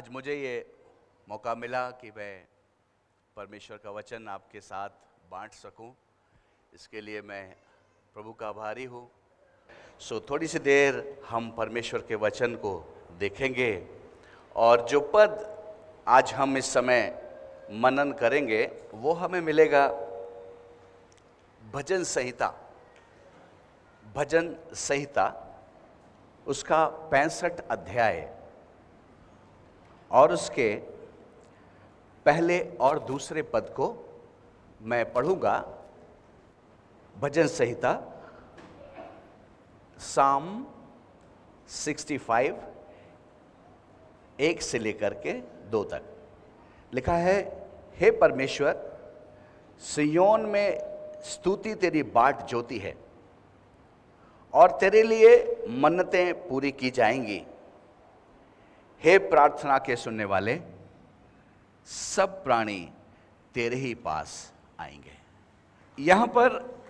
आज मुझे ये मौका मिला कि मैं परमेश्वर का वचन आपके साथ बांट सकूं, इसके लिए मैं प्रभु का आभारी हूँ। थोड़ी सी देर हम परमेश्वर के वचन को देखेंगे और जो पद आज हम इस समय मनन करेंगे वो हमें मिलेगा भजन संहिता उसका 65 अध्याय और उसके पहले और दूसरे पद को मैं पढ़ूंगा। भजन संहिता साम 65 1 से लेकर के 2 तक लिखा है, हे परमेश्वर, सिय्योन में स्तुति तेरी बाट ज्योति है और तेरे लिए मन्नतें पूरी की जाएंगी। हे प्रार्थना के सुनने वाले, सब प्राणी तेरे ही पास आएंगे। यहां पर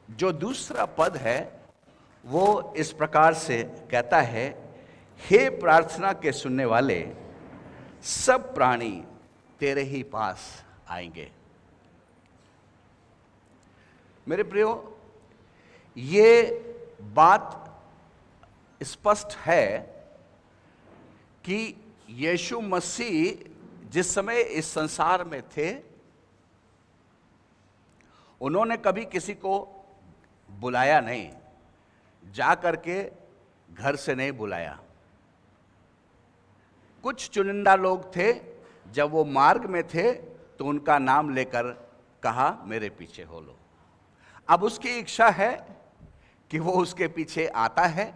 जो दूसरा पद है वो इस प्रकार से कहता है, हे प्रार्थना के सुनने वाले, सब प्राणी तेरे ही पास आएंगे। मेरे प्रियो, ये बात स्पष्ट है कि यीशु मसीह जिस समय इस संसार में थे, उन्होंने कभी किसी को बुलाया नहीं, जा करके घर से नहीं बुलाया। कुछ चुनिंदा लोग थे, जब वो मार्ग में थे तो उनका नाम लेकर कहा, मेरे पीछे हो लो। अब उसकी इच्छा है कि वो उसके पीछे आता है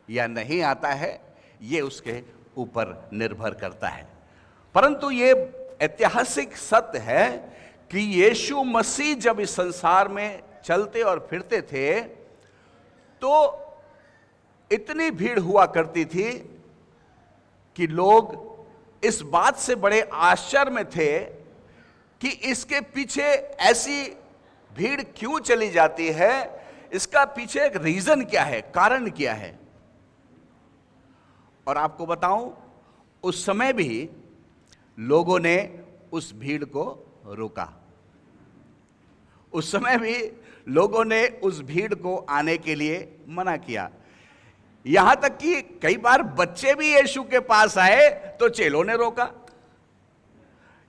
या नहीं आता है, ये उसके ऊपर निर्भर करता है। परंतु ये ऐतिहासिक सत्य है कि यीशु मसीह जब इस संसार में चलते और फिरते थे तो इतनी भीड़ हुआ करती थी कि लोग इस बात से बड़े आश्चर्य में थे कि इसके पीछे ऐसी भीड़ क्यों चली जाती है, इसका पीछे एक रीजन क्या है, कारण क्या है। और आपको बताऊं, उस समय भी लोगों ने उस भीड़ को रोका। उस समय भी लोगों ने उस भीड़ को आने के लिए मना किया। यहां तक कि कई बार बच्चे भी यीशु के पास आए तो चेलों ने रोका।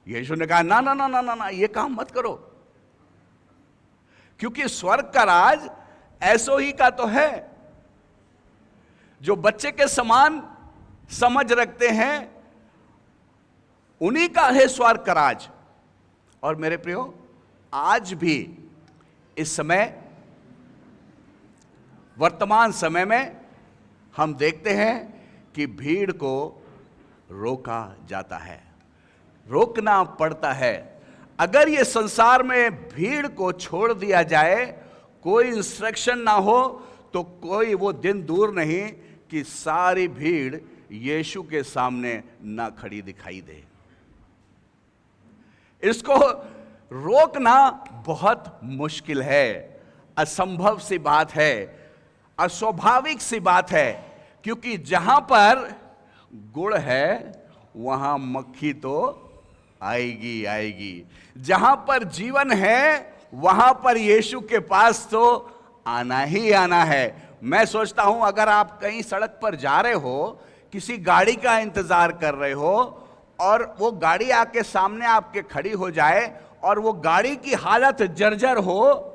यीशु ने कहा, ना ना ना ना ना ना, ये काम मत करो, क्योंकि स्वर्ग का राज ऐसो ही का तो है जो बच्चे के समान समझ रखते हैं, उन्हीं का है स्वर्ग का राज। और मेरे प्रियो, आज भी इस समय वर्तमान समय में हम देखते हैं कि भीड़ को रोका जाता है, रोकना पड़ता है। अगर ये संसार में भीड़ को छोड़ दिया जाए, कोई इंस्ट्रक्शन ना हो, तो कोई वो दिन दूर नहीं कि सारी भीड़ यीशु के सामने ना खड़ी दिखाई दे। इसको रोकना बहुत मुश्किल है, असंभव सी बात है, अस्वाभाविक सी बात है, क्योंकि जहां पर गुड़ है वहां मक्खी तो आएगी आएगी। जहां पर जीवन है वहां पर यीशु के पास तो आना ही आना है। मैं सोचता हूं, अगर आप कहीं सड़क पर जा रहे हो, किसी गाड़ी का इंतजार कर रहे हो और वो गाड़ी आके सामने आपके खड़ी हो जाए और वो गाड़ी की हालत जर्जर हो,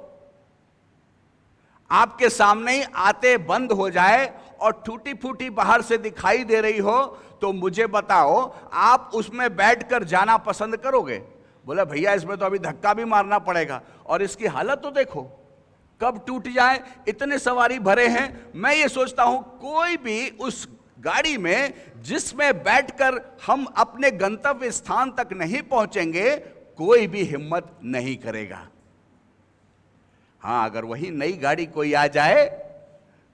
आपके सामने ही आते बंद हो जाए और टूटी फूटी बाहर से दिखाई दे रही हो, तो मुझे बताओ, आप उसमें बैठकर जाना पसंद करोगे? बोला, भैया इसमें तो अभी धक्का भी मारना पड़ेगा और इसकी हालत तो देखो, कब टूट जाए, इतने सवारी भरे हैं। मैं ये सोचता हूं, कोई भी उस गाड़ी में जिसमें बैठकर हम अपने गंतव्य स्थान तक नहीं पहुंचेंगे, कोई भी हिम्मत नहीं करेगा। हां, अगर वही नई गाड़ी कोई आ जाए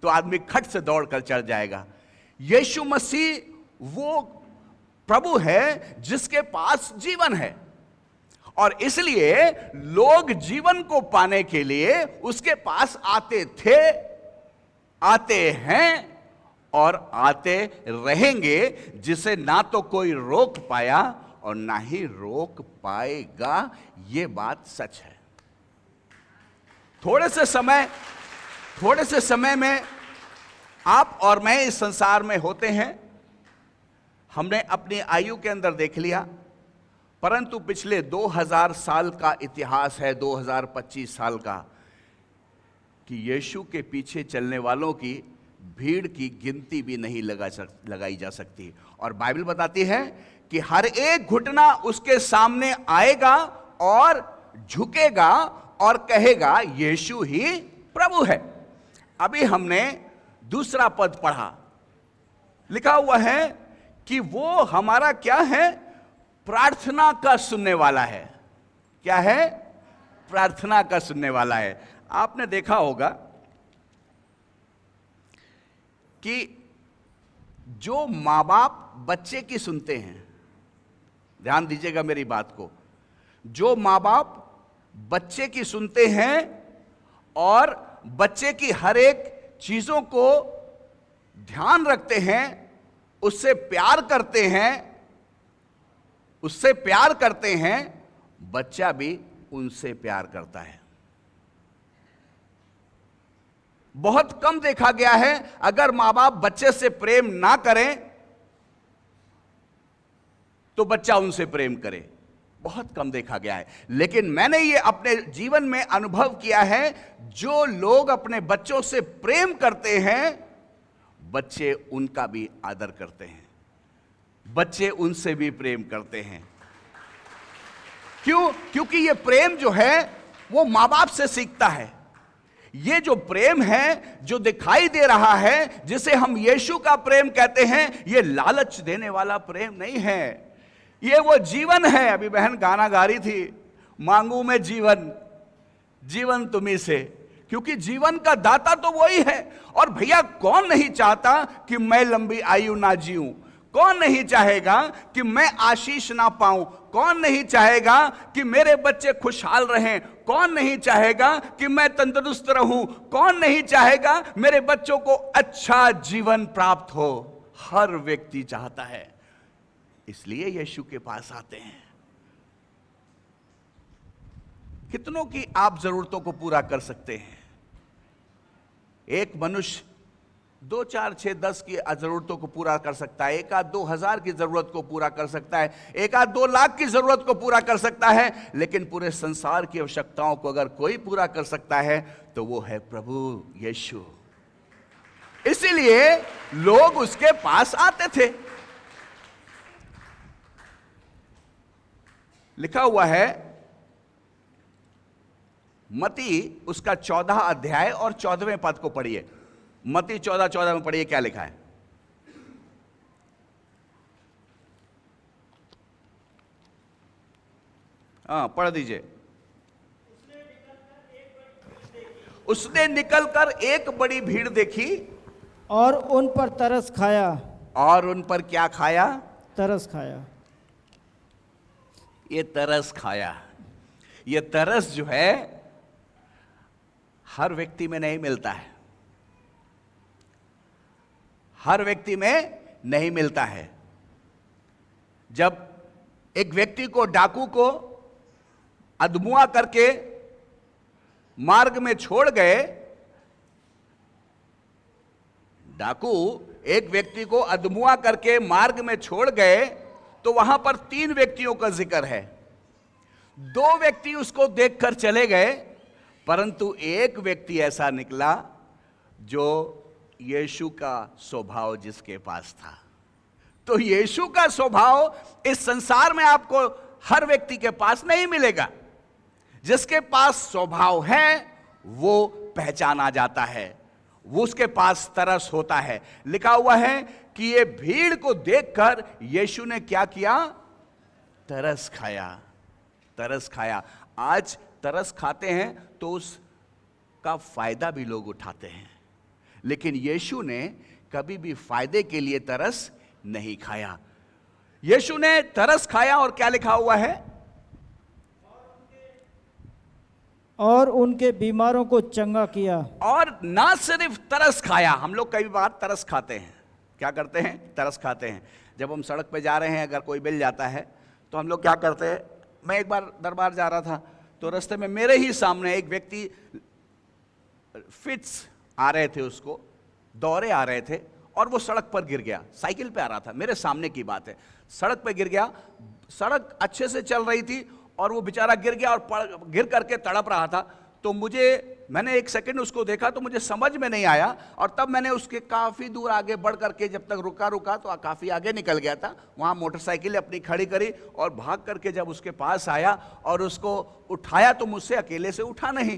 तो आदमी खट से दौड़कर चढ़ जाएगा। यीशु मसीह वो प्रभु है जिसके पास जीवन है, और इसलिए लोग जीवन को पाने के लिए उसके पास आते थे, आते हैं और आते रहेंगे, जिसे ना तो कोई रोक पाया और ना ही रोक पाएगा। ये बात सच है। थोड़े से समय में आप और मैं इस संसार में होते हैं। हमने अपनी आयु के अंदर देख लिया, परंतु पिछले 2000 साल का इतिहास है, 2025 साल का, कि यीशु के पीछे चलने वालों की भीड़ की गिनती भी नहीं लगाई जा सकती। और बाइबल बताती है कि हर एक घुटना उसके सामने आएगा और झुकेगा और कहेगा यीशु ही प्रभु है। अभी हमने दूसरा पद पढ़ा, लिखा हुआ है कि वो हमारा क्या है? प्रार्थना का सुनने वाला है। क्या है? प्रार्थना का सुनने वाला है। आपने देखा होगा कि जो माँ बाप बच्चे की सुनते हैं, ध्यान दीजिएगा मेरी बात को, जो माँ बाप बच्चे की सुनते हैं और बच्चे की हर एक चीजों को ध्यान रखते हैं, उससे प्यार करते हैं, बच्चा भी उनसे प्यार करता है। बहुत कम देखा गया है अगर माँ बाप बच्चे से प्रेम ना करें तो बच्चा उनसे प्रेम करे, बहुत कम देखा गया है। लेकिन मैंने ये अपने जीवन में अनुभव किया है, जो लोग अपने बच्चों से प्रेम करते हैं, बच्चे उनका भी आदर करते हैं, बच्चे उनसे भी प्रेम करते हैं। क्यों? क्योंकि ये प्रेम जो है वो माँ बाप से सीखता है। ये जो प्रेम है, जो दिखाई दे रहा है, जिसे हम यीशु का प्रेम कहते हैं, ये लालच देने वाला प्रेम नहीं है, ये वो जीवन है। अभी बहन गाना गा रही थी, मांगू मैं जीवन, जीवन तुम्हीं से, क्योंकि जीवन का दाता तो वही है। और भैया कौन नहीं चाहता कि मैं लंबी आयु ना जीऊं? कौन नहीं चाहेगा कि मैं आशीष ना पाऊं? कौन नहीं चाहेगा कि मेरे बच्चे खुशहाल रहें? कौन नहीं चाहेगा कि मैं तंदुरुस्त रहूं? कौन नहीं चाहेगा मेरे बच्चों को अच्छा जीवन प्राप्त हो? हर व्यक्ति चाहता है, इसलिए यीशु के पास आते हैं। कितनों की आप जरूरतों को पूरा कर सकते हैं? एक मनुष्य 2, 4, 6, 10 की जरूरतों को पूरा कर सकता है, 1 आध 2 हजार की जरूरत को पूरा कर सकता है, 1 आध 2 लाख की जरूरत को पूरा कर सकता है, लेकिन पूरे संसार की आवश्यकताओं को अगर कोई पूरा कर सकता है तो वो है प्रभु यीशु। इसीलिए लोग उसके पास आते थे। लिखा हुआ है मत्ती उसका 14 अध्याय और 14वें पद को पढ़िए। मत्ती 14:14 में पढ़िए, क्या लिखा है? हाँ, पढ़ दीजिए। उसने निकलकर एक बड़ी भीड़ देखी और उन पर तरस खाया। और उन पर क्या खाया? तरस खाया। ये तरस खाया, ये तरस जो है हर व्यक्ति में नहीं मिलता है, हर व्यक्ति में नहीं मिलता है। जब एक व्यक्ति को, डाकू को अधमुआ करके मार्ग में छोड़ गए, डाकू एक व्यक्ति को अधमुआ करके मार्ग में छोड़ गए, तो वहां पर 3 व्यक्तियों का जिक्र है। 2 व्यक्ति उसको देखकर चले गए, परंतु एक व्यक्ति ऐसा निकला जो यीशु का स्वभाव जिसके पास था। तो यीशु का स्वभाव इस संसार में आपको हर व्यक्ति के पास नहीं मिलेगा। जिसके पास स्वभाव है वो पहचाना जाता है, वो उसके पास तरस होता है। लिखा हुआ है कि ये भीड़ को देखकर यीशु ने क्या किया? तरस खाया, तरस खाया। आज तरस खाते हैं तो उसका फायदा भी लोग उठाते हैं, लेकिन यीशु ने कभी भी फायदे के लिए तरस नहीं खाया। यीशु ने तरस खाया और क्या लिखा हुआ है? और उनके बीमारों को चंगा किया। और ना सिर्फ तरस खाया, हम लोग कई बार तरस खाते हैं, क्या करते हैं? तरस खाते हैं। जब हम सड़क पे जा रहे हैं, अगर कोई मिल जाता है तो हम लोग क्या करते हैं? मैं एक बार दरबार जा रहा था, तो रास्ते में मेरे ही सामने एक व्यक्ति, फिट्स आ रहे थे, उसको दौरे आ रहे थे, और वो सड़क पर गिर गया। साइकिल पे आ रहा था, मेरे सामने की बात है, सड़क पे गिर गया। सड़क अच्छे से चल रही थी और वो बेचारा गिर गया और गिर करके तड़प रहा था। तो मैंने एक सेकंड उसको देखा तो मुझे समझ में नहीं आया, और तब मैंने उसके काफ़ी दूर आगे बढ़ करके, जब तक रुका तो काफ़ी आगे निकल गया था, वहाँ मोटरसाइकिल अपनी खड़ी करी और भाग करके जब उसके पास आया और उसको उठाया तो मुझसे अकेले से उठा नहीं,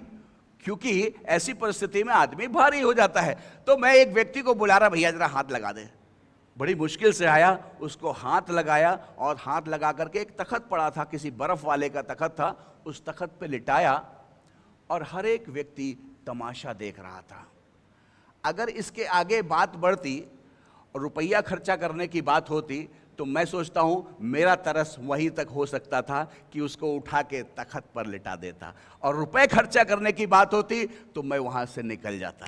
क्योंकि ऐसी परिस्थिति में आदमी भारी हो जाता है। तो मैं एक व्यक्ति को बुला रहा, भैया जरा हाथ लगा दे। बड़ी मुश्किल से आया, उसको हाथ लगाया, और हाथ लगा करके एक तख्त पड़ा था, किसी बर्फ वाले का तख्त था, उस तख्त पे लिटाया, और हर एक व्यक्ति तमाशा देख रहा था। अगर इसके आगे बात बढ़ती और रुपया खर्चा करने की बात होती तो मैं सोचता हूं मेरा तरस वहीं तक हो सकता था कि उसको उठा के तख्त पर लिटा देता, और रुपए खर्चा करने की बात होती तो मैं वहां से निकल जाता।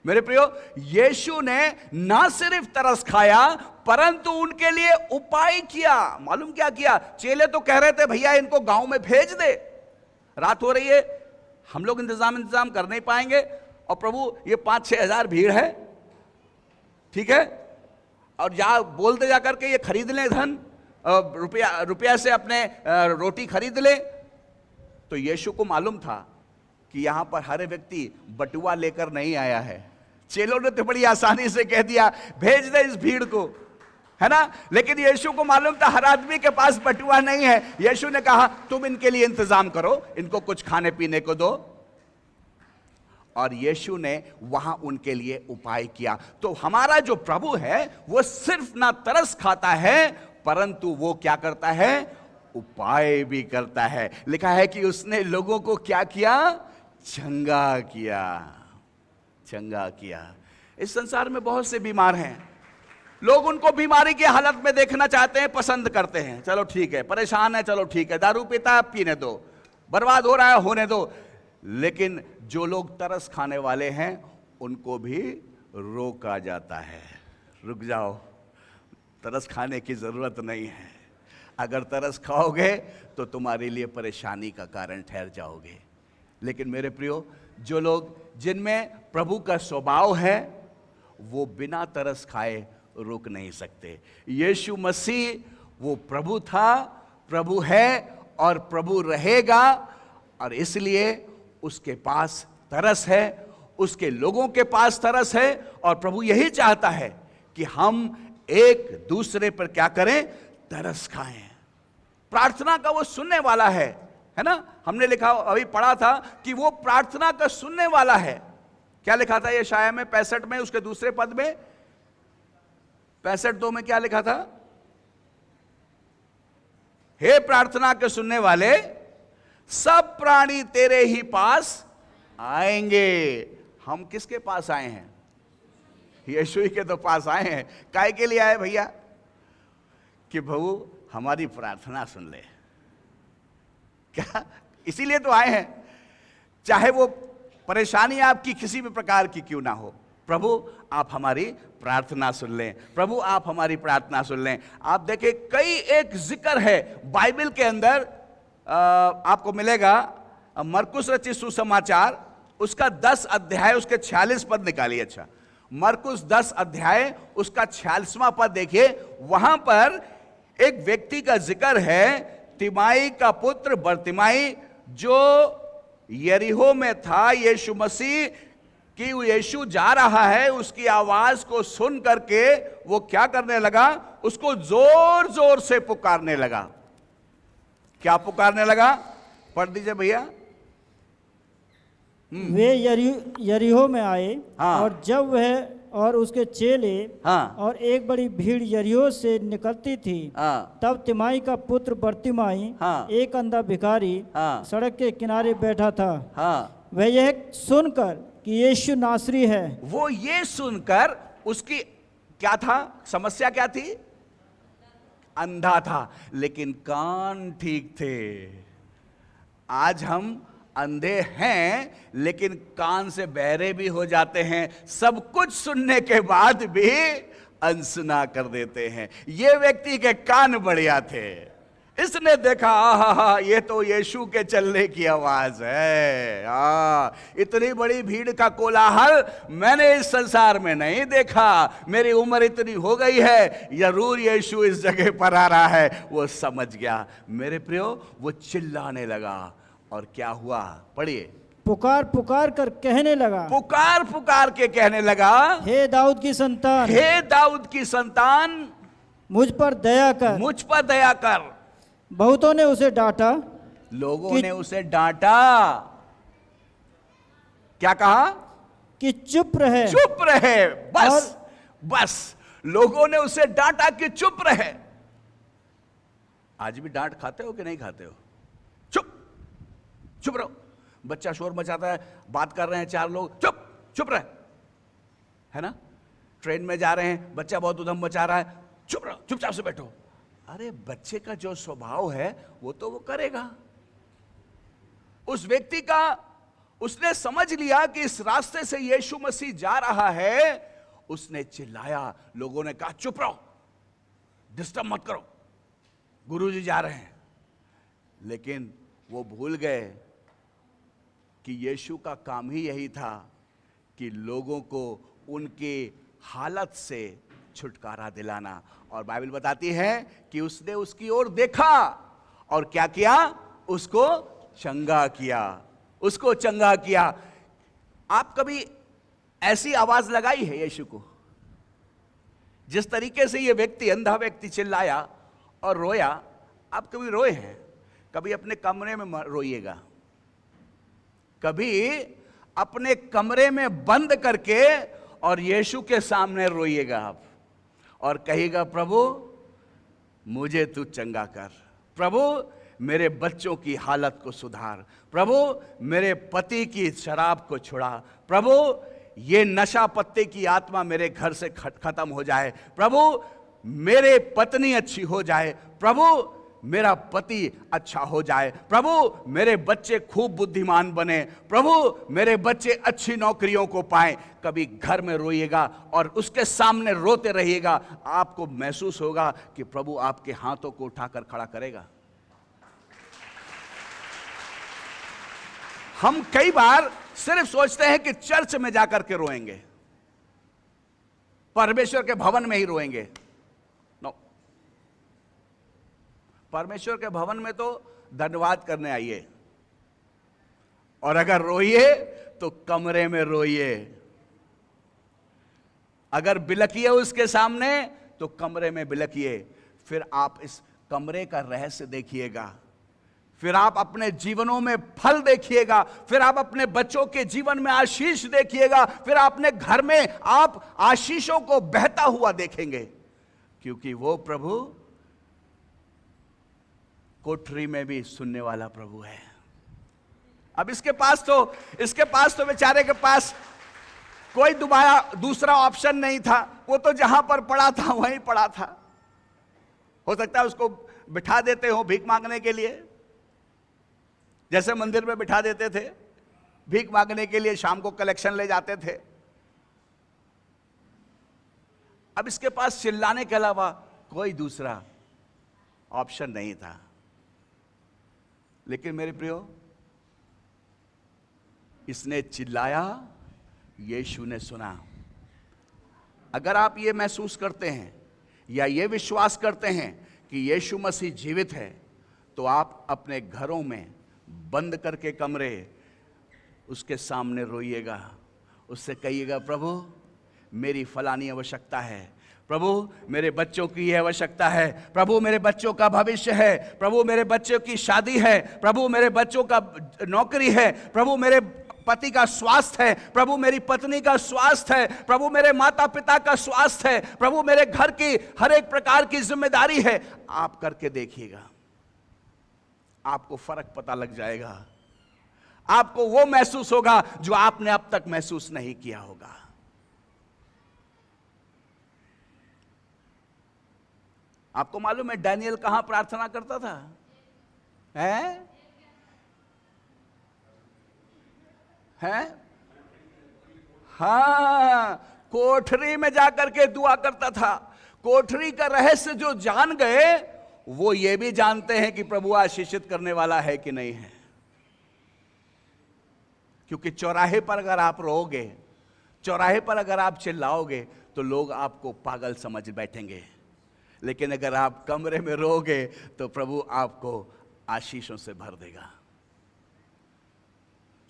मेरे प्रियो, यीशु ने ना सिर्फ तरस खाया परंतु उनके लिए उपाय किया। मालूम क्या किया? चेले तो कह रहे थे भैया इनको गांव में भेज दे, रात हो रही है, हम लोग इंतजाम कर नहीं पाएंगे, और प्रभु ये 5-6 हजार भीड़ है, ठीक है, और जा बोलते जा करके ये खरीद लें धन, रुपया से अपने रोटी खरीद ले। तो यीशु को मालूम था कि यहां पर हर व्यक्ति बटुआ लेकर नहीं आया है। चेलों ने तो बड़ी आसानी से कह दिया भेज दे इस भीड़ को, है ना, लेकिन यीशु को मालूम था हर आदमी के पास बटुआ नहीं है। यीशु ने कहा तुम इनके लिए इंतजाम करो, इनको कुछ खाने पीने को दो, और यीशु ने वहां उनके लिए उपाय किया। तो हमारा जो प्रभु है वो सिर्फ ना तरस खाता है परंतु वो क्या करता है? उपाय भी करता है। लिखा है कि उसने लोगों को क्या किया? चंगा किया, चंगा किया। इस संसार में बहुत से बीमार हैं, लोग उनको बीमारी की हालत में देखना चाहते हैं, पसंद करते हैं। चलो ठीक है, परेशान है, चलो ठीक है, दारू पीता है, पीने दो, बर्बाद हो रहा है, होने दो। लेकिन जो लोग तरस खाने वाले हैं उनको भी रोका जाता है, रुक जाओ, तरस खाने की जरूरत नहीं है। अगर तरस खाओगे तो तुम्हारे लिए परेशानी का कारण ठहर जाओगे। लेकिन मेरे प्रियो, जो लोग जिनमें प्रभु का स्वभाव है वो बिना तरस खाए रुक नहीं सकते। यीशु मसीह वो प्रभु था, प्रभु है और प्रभु रहेगा, और इसलिए उसके पास तरस है, उसके लोगों के पास तरस है, और प्रभु यही चाहता है कि हम एक दूसरे पर क्या करें? तरस खाएं। प्रार्थना का वो सुनने वाला है ना, हमने लिखा अभी पढ़ा था कि वो प्रार्थना का सुनने वाला है। क्या लिखा था यशायाह में 65 में, उसके दूसरे पद में 65:2 में क्या लिखा था? हे प्रार्थना के सुनने वाले, सब प्राणी तेरे ही पास आएंगे। हम किसके पास आए हैं? यीशु ही के तो पास आए हैं। काय के लिए आए भैया? कि प्रभु हमारी प्रार्थना सुन ले। क्या इसीलिए तो आए हैं? चाहे वो परेशानी आपकी किसी भी प्रकार की क्यों ना हो, प्रभु आप हमारी प्रार्थना सुन लें, प्रभु आप हमारी प्रार्थना सुन लें। आप देखें कई एक जिक्र है बाइबल के अंदर, आपको मिलेगा मरकुस रचित सुसमाचार उसका 10 अध्याय उसके 46 पद निकालिए। अच्छा, मरकुस 10 अध्याय उसका 46वां पद देखिए। वहां पर एक व्यक्ति का जिक्र है, तिमाई का पुत्र बरतिमाई, जो यरीहो में था। यीशु मसीह कि यीशु जा रहा है, उसकी आवाज को सुन करके वो क्या करने लगा? उसको जोर जोर से पुकारने लगा। क्या पुकारने लगा? पढ़ दीजिए भैया। वे यरीहो में आए, हाँ। और जब वह और उसके चेले हाँ। और एक बड़ी भीड़ यरीहो से निकलती थी, हाँ। तब तिमाई का पुत्र बरतिमाई, हाँ। एक अंधा भिखारी, हाँ। सड़क के किनारे बैठा था। हाँ। वह यह सुनकर कि यीशु नासरी है, वो ये सुनकर, उसकी क्या था? समस्या क्या थी? अंधा था, लेकिन कान ठीक थे। आज हम अंधे हैं लेकिन कान से बहरे भी हो जाते हैं, सब कुछ सुनने के बाद भी अनसुना कर देते हैं। ये व्यक्ति के कान बढ़िया थे, इसने देखा आहा ये तो यीशु के चलने की आवाज है। इतनी बड़ी भीड़ का कोलाहल मैंने इस संसार में नहीं देखा, मेरी उम्र इतनी हो गई है, जरूर यीशु इस जगह पर आ रहा है। वो समझ गया। मेरे प्रियो, वो चिल्लाने लगा और क्या हुआ, पढ़िए। पुकार पुकार कर कहने लगा, पुकार पुकार के कहने लगा, हे दाऊद की संतान, हे दाऊद की संतान, मुझ पर दया कर। मुझ पर दया कर। बहुतों ने उसे डांटा, लोगों ने उसे डांटा, क्या कहा, कि चुप रहे। चुप रहे, बस बस। लोगों ने उसे डांटा कि चुप रहे। आज भी डांट खाते हो कि नहीं खाते हो? चुप चुप रहो। बच्चा शोर मचाता है, बात कर रहे हैं चार लोग, चुप चुप रहे, है ना? ट्रेन में जा रहे हैं, बच्चा बहुत उधम मचा रहा है, चुप रहो, चुपचाप से बैठो। अरे बच्चे का जो स्वभाव है वो तो वो करेगा। उस व्यक्ति का, उसने समझ लिया कि इस रास्ते से यीशु मसीह जा रहा है, उसने चिल्लाया। लोगों ने कहा चुप रहो, डिस्टर्ब मत करो, गुरुजी जा रहे हैं। लेकिन वो भूल गए कि यीशु का काम ही यही था कि लोगों को उनके हालत से छुटकारा दिलाना। और बाइबल बताती है कि उसने उसकी ओर देखा और क्या किया, उसको चंगा किया, उसको चंगा किया। आप कभी ऐसी आवाज लगाई है यीशु को? जिस तरीके से ये व्यक्ति, अंधा व्यक्ति चिल्लाया और रोया, आप कभी रोए हैं? कभी अपने कमरे में रोइएगा, कभी अपने कमरे में बंद करके और यीशु के सामने रोइएगा आप और कहिएगा, प्रभु मुझे तू चंगा कर, प्रभु मेरे बच्चों की हालत को सुधार, प्रभु मेरे पति की शराब को छुड़ा, प्रभु ये नशा पत्ते की आत्मा मेरे घर से खत्म हो जाए, प्रभु मेरे पत्नी अच्छी हो जाए, प्रभु मेरा पति अच्छा हो जाए, प्रभु मेरे बच्चे खूब बुद्धिमान बने, प्रभु मेरे बच्चे अच्छी नौकरियों को पाएं। कभी घर में रोइएगा और उसके सामने रोते रहिएगा, आपको महसूस होगा कि प्रभु आपके हाथों को उठाकर खड़ा करेगा। हम कई बार सिर्फ सोचते हैं कि चर्च में जाकर के रोएंगे, परमेश्वर के भवन में ही रोएंगे। नो, परमेश्वर के भवन में तो धन्यवाद करने आइए, और अगर रोइए तो कमरे में रोइए। अगर बिलकिए उसके सामने तो कमरे में बिलकिए। फिर आप इस कमरे का रहस्य देखिएगा, फिर आप अपने जीवनों में फल देखिएगा, फिर आप अपने बच्चों के जीवन में आशीष देखिएगा, फिर अपने घर में आप आशीषों को बहता हुआ देखेंगे, क्योंकि वो प्रभु कोठरी में भी सुनने वाला प्रभु है। अब इसके पास तो बेचारे के पास कोई दूसरा ऑप्शन नहीं था। वो तो जहां पर पड़ा था वहीं पड़ा था। हो सकता है उसको बिठा देते हो भीख मांगने के लिए, जैसे मंदिर में बिठा देते थे भीख मांगने के लिए, शाम को कलेक्शन ले जाते थे। अब इसके पास चिल्लाने के अलावा कोई दूसरा ऑप्शन नहीं था। लेकिन मेरे प्रियो, इसने चिल्लाया, यीशु ने सुना। अगर आप ये महसूस करते हैं या ये विश्वास करते हैं कि यीशु मसीह जीवित है, तो आप अपने घरों में बंद करके कमरे उसके सामने रोइएगा, उससे कहिएगा, प्रभु मेरी फलानी आवश्यकता है, प्रभु मेरे बच्चों की यह आवश्यकता है, प्रभु मेरे बच्चों का भविष्य है, प्रभु मेरे बच्चों की शादी है, प्रभु मेरे बच्चों का नौकरी है, प्रभु मेरे पति का स्वास्थ्य है, प्रभु मेरी पत्नी का स्वास्थ्य है, प्रभु मेरे माता पिता का स्वास्थ्य है, प्रभु मेरे घर की हर एक प्रकार की जिम्मेदारी है। आप करके देखिएगा, आपको फर्क पता लग जाएगा। आपको वो महसूस होगा जो आपने अब तक महसूस नहीं किया होगा। आपको मालूम है डैनियल कहां प्रार्थना करता था? हैं? हैं? हाँ, कोठरी में जाकर के दुआ करता था। कोठरी का रहस्य जो जान गए वो ये भी जानते हैं कि प्रभु आशीषित करने वाला है कि नहीं है। क्योंकि चौराहे पर अगर आप रहोगे, चौराहे पर अगर आप चिल्लाओगे तो लोग आपको पागल समझ बैठेंगे, लेकिन अगर आप कमरे में रहोगे तो प्रभु आपको आशीषों से भर देगा।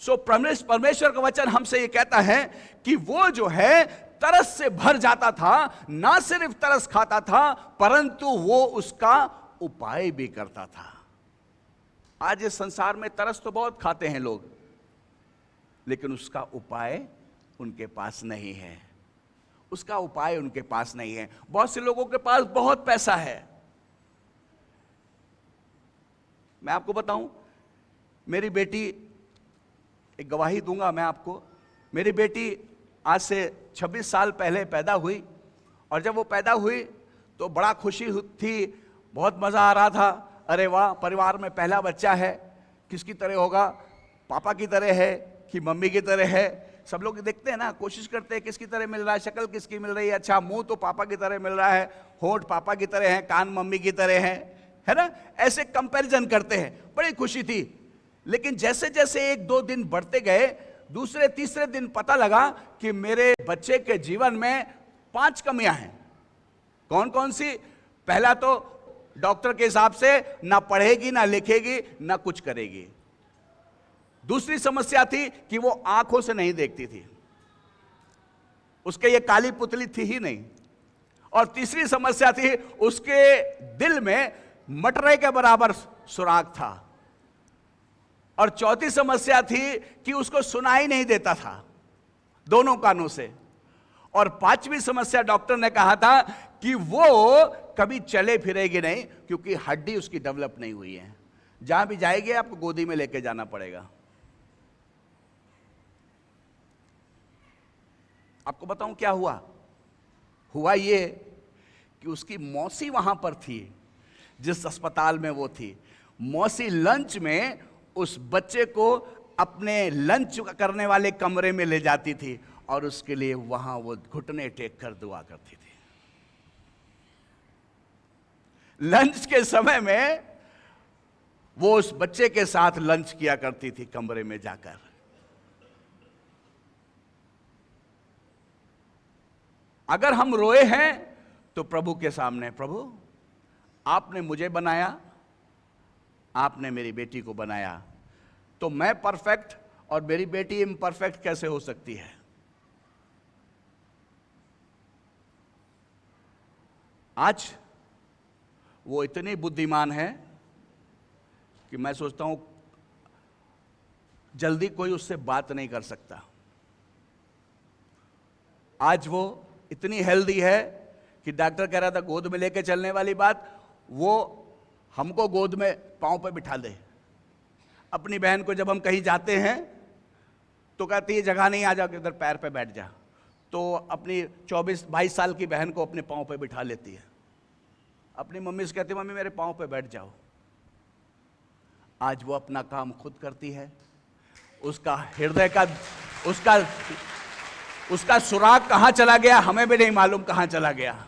सो परमेश्वर का वचन हमसे ये कहता है कि वो जो है तरस से भर जाता था, ना सिर्फ तरस खाता था परंतु वो उसका उपाय भी करता था। आज इस संसार में तरस तो बहुत खाते हैं लोग, लेकिन उसका उपाय उनके पास नहीं है। उसका उपाय उनके पास नहीं है। बहुत से लोगों के पास बहुत पैसा है। मैं आपको बताऊं, मेरी बेटी, एक गवाही दूंगा मैं आपको, मेरी बेटी आज से 26 साल पहले पैदा हुई, और जब वो पैदा हुई तो बड़ा खुशी थी, बहुत मजा आ रहा था। अरे वाह, परिवार में पहला बच्चा है, किसकी तरह होगा, पापा की तरह है कि मम्मी की तरह है। सब लोग देखते हैं ना, कोशिश करते हैं किसकी तरह मिल रहा है, शक्ल किसकी मिल रही है, अच्छा मुंह तो पापा की तरह मिल रहा है, होंठ पापा की तरह है, कान मम्मी की तरह है ना, ऐसे कंपैरिजन करते हैं। बड़ी खुशी थी। लेकिन जैसे जैसे 1-2 दिन बढ़ते गए, दूसरे तीसरे दिन पता लगा कि मेरे बच्चे के जीवन में 5 कमियां हैं। कौन कौन सी? पहला तो डॉक्टर के हिसाब से ना पढ़ेगी, ना लिखेगी, ना कुछ करेगी। दूसरी समस्या थी कि वो आंखों से नहीं देखती थी, उसके ये काली पुतली थी ही नहीं। और तीसरी समस्या थी, उसके दिल में मटरे के बराबर सुराख था। और चौथी समस्या थी कि उसको सुनाई नहीं देता था दोनों कानों से। और 5वीं समस्या डॉक्टर ने कहा था कि वो कभी चले फिरेगी नहीं, क्योंकि हड्डी उसकी डेवलप नहीं हुई है। जहां भी जाएगी आपको गोदी में लेके जाना पड़ेगा। आपको बताऊं क्या हुआ? हुआ ये कि उसकी मौसी वहां पर थी, जिस अस्पताल में वो थी। मौसी लंच में उस बच्चे को अपने लंच करने वाले कमरे में ले जाती थी, और उसके लिए वहां वो घुटने टेक कर दुआ करती थी। लंच के समय में वो उस बच्चे के साथ लंच किया करती थी कमरे में जाकर। अगर हम रोए हैं तो प्रभु के सामने, प्रभु आपने मुझे बनाया, आपने मेरी बेटी को बनाया, तो मैं परफेक्ट और मेरी बेटी इम्परफेक्ट कैसे हो सकती है? आज वो इतनी बुद्धिमान है कि मैं सोचता हूं जल्दी कोई उससे बात नहीं कर सकता। आज वो इतनी हेल्दी है कि डॉक्टर कह रहा था गोद में लेके चलने वाली बात, वो हमको गोद में पांव पे बिठा दे। अपनी बहन को जब हम कहीं जाते हैं तो कहती है जगह नहीं, आ जाओ इधर पैर पे बैठ जा। तो अपनी 24-22 साल की बहन को अपने पांव पे बिठा लेती है। अपनी मम्मी से कहती है मम्मी मेरे पांव पे बैठ जाओ। आज वो अपना काम खुद करती है। उसका हृदय का उसका सुराग कहां चला गया हमें भी नहीं मालूम कहां चला गया।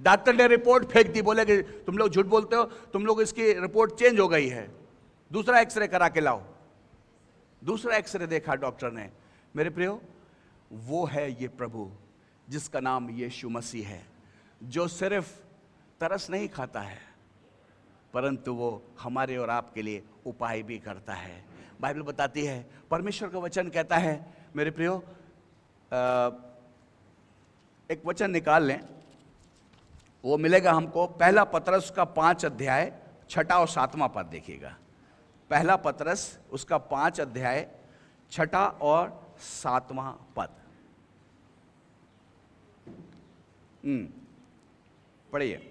डॉक्टर ने रिपोर्ट फेंक दी, बोले कि तुम लोग झूठ बोलते हो, तुम लोग इसकी रिपोर्ट चेंज हो गई है, दूसरा एक्सरे करा के लाओ। दूसरा एक्सरे देखा डॉक्टर ने। मेरे प्रियो, वो है ये प्रभु जिसका नाम यीशु मसीह है, जो सिर्फ तरस नहीं खाता है परंतु वो हमारे और आपके लिए उपाय भी करता है। बाइबल बताती है, परमेश्वर का वचन कहता है, मेरे प्रियो एक वचन निकाल लें, वो मिलेगा हमको पहला पतरस का 5 अध्याय 6 और 7वां पद देखिएगा। पहला पतरस उसका 5 अध्याय 6 और 7वां पद पढ़िए।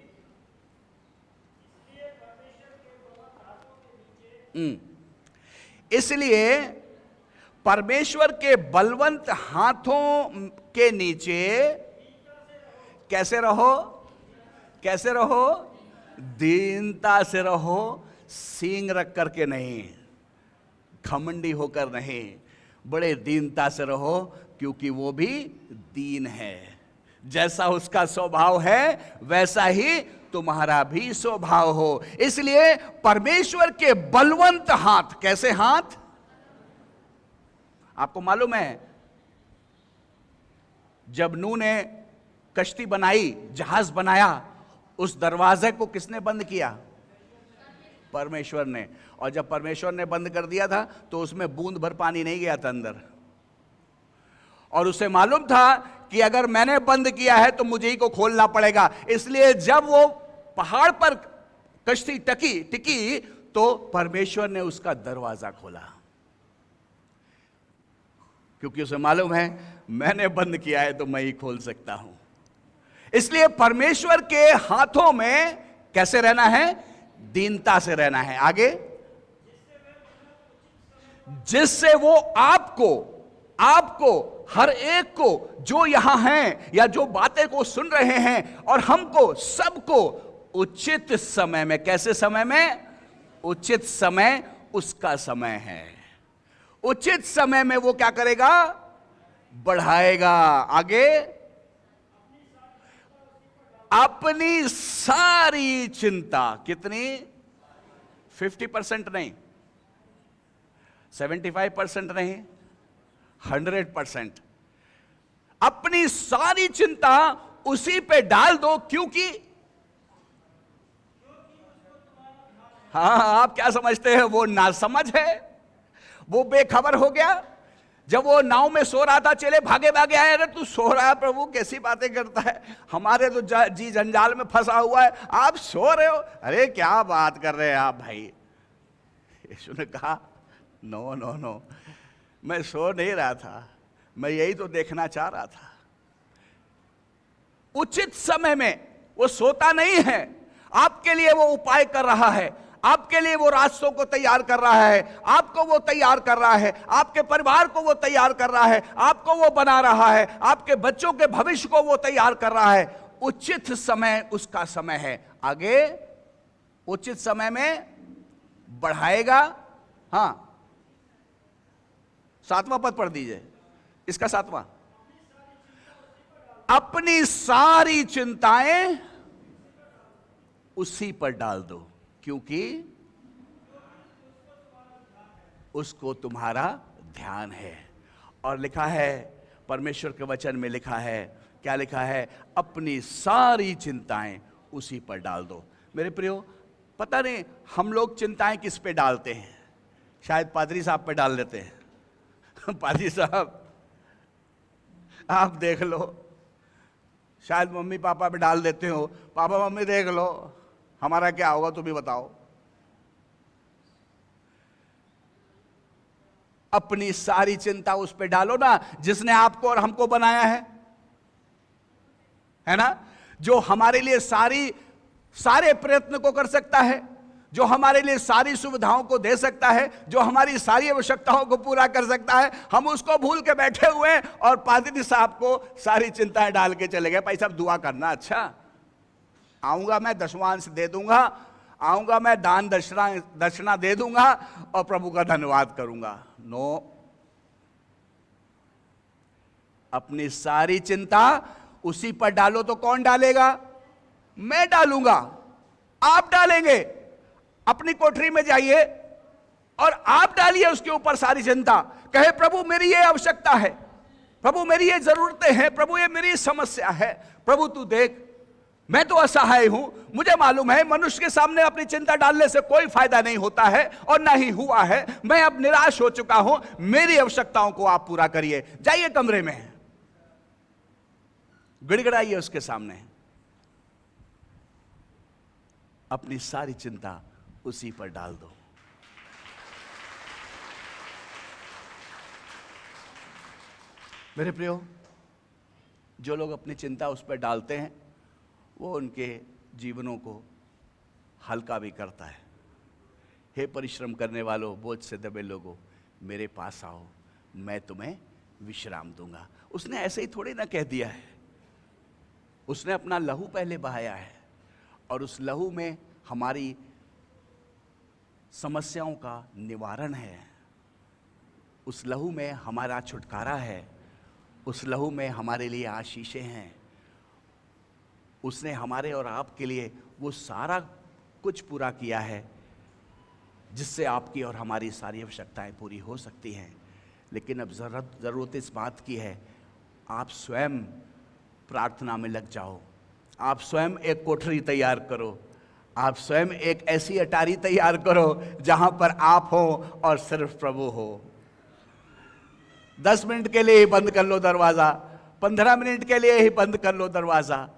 इसलिए परमेश्वर के बलवंत हाथों के नीचे कैसे रहो? कैसे रहो? दीनता से रहो, सींग रख करके नहीं, घमंडी होकर नहीं। बड़े दीनता से रहो, क्योंकि वो भी दीन है। जैसा उसका स्वभाव है वैसा ही तुम्हारा भी स्वभाव हो। इसलिए परमेश्वर के बलवंत हाथ, कैसे हाथ? आपको मालूम है, जब नूह ने कश्ती बनाई, जहाज बनाया, उस दरवाजे को किसने बंद किया? परमेश्वर ने। और जब परमेश्वर ने बंद कर दिया था तो उसमें बूंद भर पानी नहीं गया था अंदर। और उसे मालूम था कि अगर मैंने बंद किया है तो मुझे ही को खोलना पड़ेगा। इसलिए जब वो पहाड़ पर कश्ती टिकी तो परमेश्वर ने उसका दरवाजा खोला, क्योंकि उसे मालूम है मैंने बंद किया है तो मैं ही खोल सकता हूं। इसलिए परमेश्वर के हाथों में कैसे रहना है? दीनता से रहना है। आगे, जिससे वो आपको हर एक को, जो यहां हैं या जो बातें को सुन रहे हैं, और हमको सबको उचित समय में, कैसे समय में? उचित समय उसका समय है। उचित समय में वो क्या करेगा? बढ़ाएगा। आगे, अपनी सारी चिंता, कितनी? 50% नहीं, 75% नहीं, 100%। अपनी सारी चिंता उसी पे डाल दो, क्योंकि हाँ, आप क्या समझते हैं वो नासमझ है? वो बेखबर हो गया। जब वो नाव में सो रहा था, चेले भागे भागे आए, अरे तू सो रहा है प्रभु, कैसी बातें करता है, हमारे तो जी जंजाल में फंसा हुआ है, आप सो रहे हो? अरे क्या बात कर रहे हैं आप भाई। यीशु ने कहा, नो नो नो, मैं सो नहीं रहा था, मैं यही तो देखना चाह रहा था। उचित समय में वो सोता नहीं है, आपके लिए वो उपाय कर रहा है, आपके लिए वो रास्तों को तैयार कर रहा है, आपको वो तैयार कर रहा है, आपके परिवार को वो तैयार कर रहा है, आपको वो बना रहा है, आपके बच्चों के भविष्य को वो तैयार कर रहा है। उचित समय उसका समय है। आगे, उचित समय में बढ़ाएगा। हां, 7वां पद पढ़ दीजिए, इसका 7वां। अपनी सारी चिंताएं उसी पर डाल दो, क्योंकि उसको तुम्हारा ध्यान है। और लिखा है, परमेश्वर के वचन में लिखा है, क्या लिखा है? अपनी सारी चिंताएं उसी पर डाल दो। मेरे प्रियो, पता नहीं हम लोग चिंताएं किस पे डालते हैं? शायद पादरी साहब पे डाल देते हैं। पादरी साहब आप देख लो। शायद मम्मी पापा पे डाल देते हो, पापा मम्मी देख लो हमारा क्या होगा, तुम भी बताओ। अपनी सारी चिंता उस पे डालो ना, जिसने आपको और हमको बनाया है ना? जो हमारे लिए सारे प्रयत्न को कर सकता है, जो हमारे लिए सारी सुविधाओं को दे सकता है, जो हमारी सारी आवश्यकताओं को पूरा कर सकता है। हम उसको भूल के बैठे हुए हैं और पादरी साहब को सारी चिंताएं डाल के चले गए। भाई साहब दुआ करना, अच्छा आऊंगा मैं, दशमांश दे दूंगा, आऊंगा मैं, दान दक्षिणा दे दूंगा और प्रभु का धन्यवाद करूंगा। नो, अपनी सारी चिंता उसी पर डालो। तो कौन डालेगा? मैं डालूंगा, आप डालेंगे। अपनी कोठरी में जाइए और आप डालिए उसके ऊपर सारी चिंता। कहे प्रभु मेरी ये आवश्यकता है, प्रभु मेरी ये जरूरतें हैं, प्रभु ये मेरी समस्या है, प्रभु तू देख, मैं तो असहाय हूं। मुझे मालूम है मनुष्य के सामने अपनी चिंता डालने से कोई फायदा नहीं होता है और ना ही हुआ है। मैं अब निराश हो चुका हूं, मेरी आवश्यकताओं को आप पूरा करिए। जाइए कमरे में, गिड़गिड़ाइए उसके सामने, अपनी सारी चिंता उसी पर डाल दो। मेरे प्रियो, जो लोग अपनी चिंता उस पर डालते हैं वो उनके जीवनों को हल्का भी करता है। हे परिश्रम करने वालों, बोझ से दबे लोगों, मेरे पास आओ, मैं तुम्हें विश्राम दूंगा। उसने ऐसे ही थोड़ी ना कह दिया है, उसने अपना लहू पहले बहाया है और उस लहू में हमारी समस्याओं का निवारण है। उस लहू में हमारा छुटकारा है, उस लहू में हमारे लिए आशीषें हैं। उसने हमारे और आपके लिए वो सारा कुछ पूरा किया है जिससे आपकी और हमारी सारी आवश्यकताएं पूरी हो सकती हैं। लेकिन अब ज़रूरत इस बात की है, आप स्वयं प्रार्थना में लग जाओ, आप स्वयं एक कोठरी तैयार करो, आप स्वयं एक ऐसी अटारी तैयार करो जहां पर आप हो और सिर्फ प्रभु हो। 10 मिनट के लिए ही बंद कर लो दरवाज़ा, 15 मिनट के लिए ही बंद कर लो दरवाज़ा,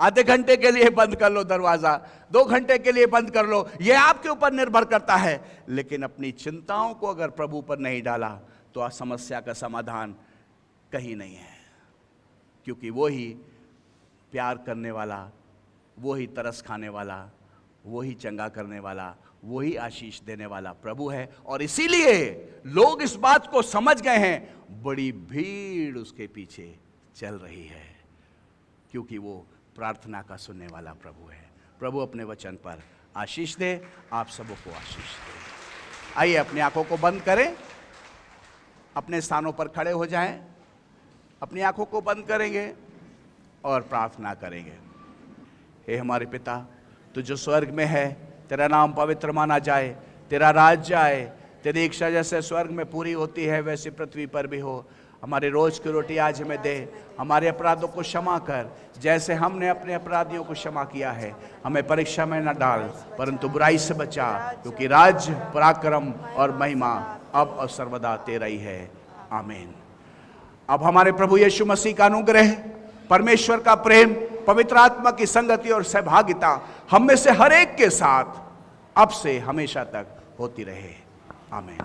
आधे घंटे के लिए बंद कर लो दरवाज़ा, 2 घंटे के लिए बंद कर लो, यह आपके ऊपर निर्भर करता है। लेकिन अपनी चिंताओं को अगर प्रभु पर नहीं डाला तो समस्या का समाधान कहीं नहीं है, क्योंकि वो ही प्यार करने वाला, वो ही तरस खाने वाला, वो ही चंगा करने वाला, वो ही आशीष देने वाला प्रभु है। और इसीलिए लोग इस बात को समझ गए हैं, बड़ी भीड़ उसके पीछे चल रही है, क्योंकि वो प्रार्थना का सुनने वाला प्रभु है। प्रभु अपने वचन पर आशीष दे, आप सबों को आशीष दे। आइए अपनी आंखों को बंद करें, अपने स्थानों पर खड़े हो जाएं, अपनी आंखों को बंद करेंगे और प्रार्थना करेंगे। हे हमारे पिता, तू जो स्वर्ग में है, तेरा नाम पवित्र माना जाए, तेरा राज्य आए, तेरी इच्छा जैसे स्वर्ग में पूरी होती है वैसे पृथ्वी पर भी हो। हमारे रोज की रोटी आज हमें दे, हमारे अपराधों को क्षमा कर जैसे हमने अपने अपराधियों को क्षमा किया है। हमें परीक्षा में न डाल परंतु बुराई से बचा, क्योंकि राज्य, पराक्रम और महिमा अब और सर्वदा तेरा ही है। आमीन। अब हमारे प्रभु यीशु मसीह का अनुग्रह, परमेश्वर का प्रेम, पवित्र आत्मा की संगति और सहभागिता हम में से हर एक के साथ अब से हमेशा तक होती रहे। आमीन।